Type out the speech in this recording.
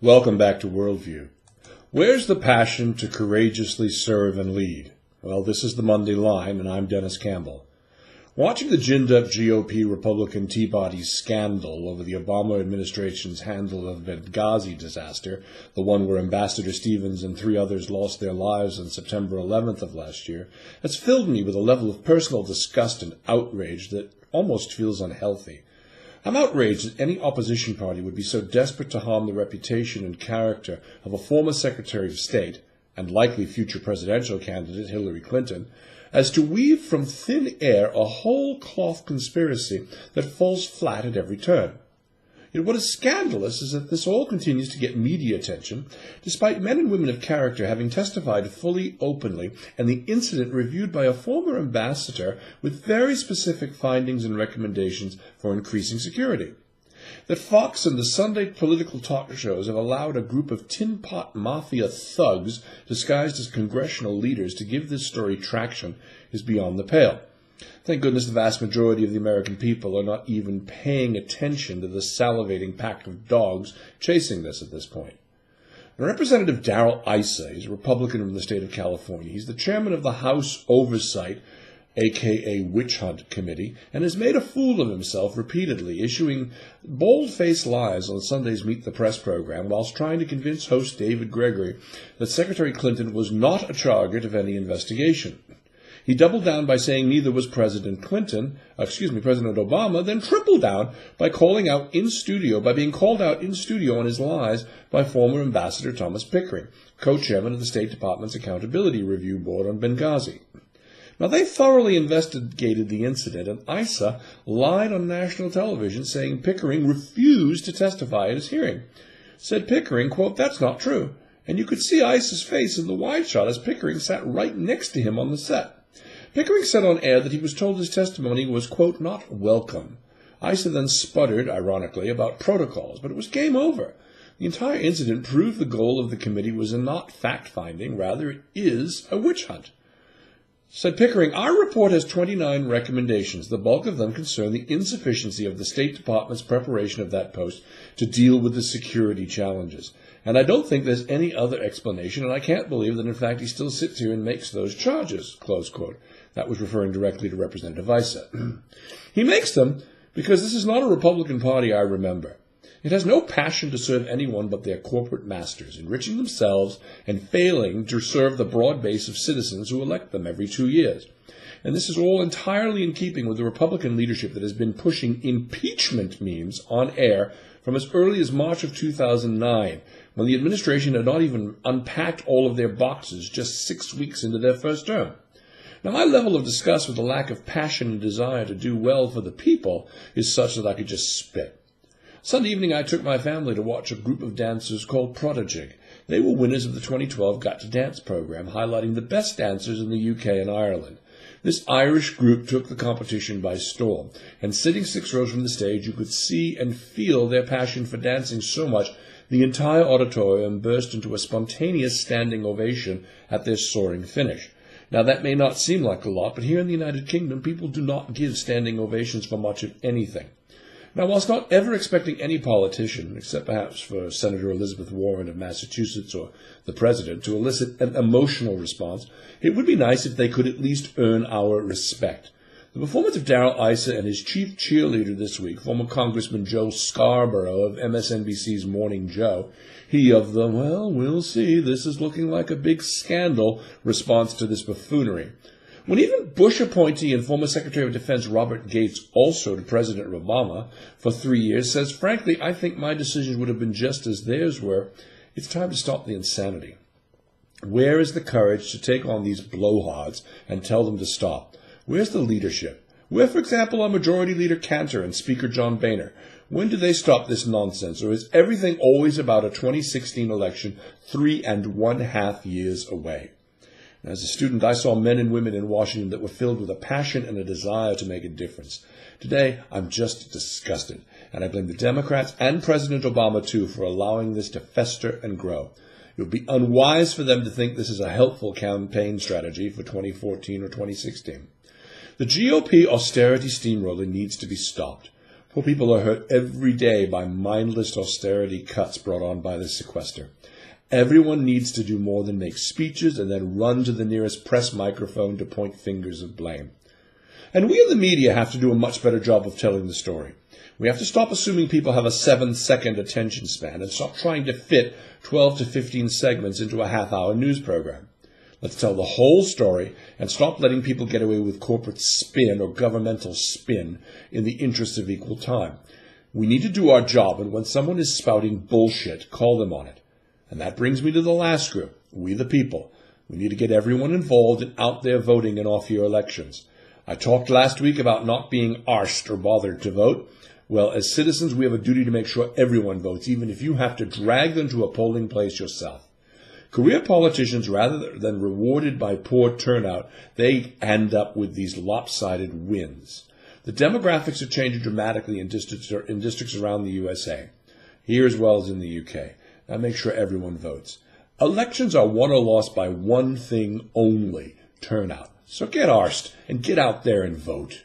Welcome back to Worldview. Where's the passion to courageously serve and lead? Well, this is the Monday Line, and I'm Dennis Campbell. Watching the ginned-up GOP Republican Tea Party scandal over the Obama administration's handle of the Benghazi disaster, the one where Ambassador Stevens and 3 others lost their lives on September 11th of last year, has filled me with a level of personal disgust and outrage that almost feels unhealthy. I'm outraged that any opposition party would be so desperate to harm the reputation and character of a former Secretary of State, and likely future presidential candidate Hillary Clinton, as to weave from thin air a whole cloth conspiracy that falls flat at every turn. Yet what is scandalous is that this all continues to get media attention, despite men and women of character having testified fully openly, and the incident reviewed by a former ambassador with very specific findings and recommendations for increasing security. That Fox and the Sunday political talk shows have allowed a group of tin pot mafia thugs disguised as congressional leaders to give this story traction is beyond the pale. Thank goodness the vast majority of the American people are not even paying attention to the salivating pack of dogs chasing this at this point. Representative Darrell Issa is a Republican from the state of California. He's the chairman of the House Oversight, a.k.a. Witch Hunt Committee, and has made a fool of himself repeatedly, issuing bold-faced lies on Sunday's Meet the Press program whilst trying to convince host David Gregory that Secretary Clinton was not a target of any investigation. He doubled down by saying neither was President Obama, then tripled down by being called out in studio on his lies by former Ambassador Thomas Pickering, co-chairman of the State Department's Accountability Review Board on Benghazi. Now, they thoroughly investigated the incident, and Issa lied on national television saying Pickering refused to testify at his hearing. Said Pickering, quote, "That's not true." And you could see Issa's face in the wide shot as Pickering sat right next to him on the set. Pickering said on air that he was told his testimony was, quote, "not welcome." Issa then sputtered, ironically, about protocols, but it was game over. The entire incident proved the goal of the committee was not fact-finding, rather it is a witch hunt. Said Pickering, "Our report has 29 recommendations. The bulk of them concern the insufficiency of the State Department's preparation of that post to deal with the security challenges. And I don't think there's any other explanation, and I can't believe that, in fact, he still sits here and makes those charges," close quote. That was referring directly to Representative Issa. He makes them because this is not a Republican Party I remember. It has no passion to serve anyone but their corporate masters, enriching themselves and failing to serve the broad base of citizens who elect them every 2 years. And this is all entirely in keeping with the Republican leadership that has been pushing impeachment memes on air from as early as March of 2009, when the administration had not even unpacked all of their boxes just 6 weeks into their first term. Now, my level of disgust with the lack of passion and desire to do well for the people is such that I could just spit. Sunday evening, I took my family to watch a group of dancers called Prodigy. They were winners of the 2012 Got to Dance program, highlighting the best dancers in the UK and Ireland. This Irish group took the competition by storm, and sitting 6 rows from the stage, you could see and feel their passion for dancing so much the entire auditorium burst into a spontaneous standing ovation at their soaring finish. Now, that may not seem like a lot, but here in the United Kingdom, people do not give standing ovations for much of anything. Now, whilst not ever expecting any politician, except perhaps for Senator Elizabeth Warren of Massachusetts or the President, to elicit an emotional response, it would be nice if they could at least earn our respect. The performance of Darrell Issa and his chief cheerleader this week, former Congressman Joe Scarborough of MSNBC's Morning Joe, he of the, "well, we'll see, this is looking like a big scandal" response to this buffoonery. When even Bush appointee and former Secretary of Defense Robert Gates, also to President Obama for 3 years, says, "Frankly, I think my decisions would have been just as theirs were," it's time to stop the insanity. Where is the courage to take on these blowhards and tell them to stop? Where's the leadership? Where, for example, are Majority Leader Cantor and Speaker John Boehner? When do they stop this nonsense? Or is everything always about a 2016 election 3.5 years away? As a student, I saw men and women in Washington that were filled with a passion and a desire to make a difference. Today, I'm just disgusted, and I blame the Democrats and President Obama, too, for allowing this to fester and grow. It would be unwise for them to think this is a helpful campaign strategy for 2014 or 2016. The GOP austerity steamroller needs to be stopped. Poor people are hurt every day by mindless austerity cuts brought on by this sequester. Everyone needs to do more than make speeches and then run to the nearest press microphone to point fingers of blame. And we in the media have to do a much better job of telling the story. We have to stop assuming people have a 7-second attention span and stop trying to fit 12 to 15 segments into a half-hour news program. Let's tell the whole story and stop letting people get away with corporate spin or governmental spin in the interest of equal time. We need to do our job, and when someone is spouting bullshit, call them on it. And that brings me to the last group, we the people. We need to get everyone involved and out there voting in off-year elections. I talked last week about not being arsed or bothered to vote. Well, as citizens, we have a duty to make sure everyone votes, even if you have to drag them to a polling place yourself. Career politicians, rather than rewarded by poor turnout, they end up with these lopsided wins. The demographics are changing dramatically in districts around the USA, here as well as in the UK. Now make sure everyone votes. Elections are won or lost by one thing only, turnout. So get arsed and get out there and vote.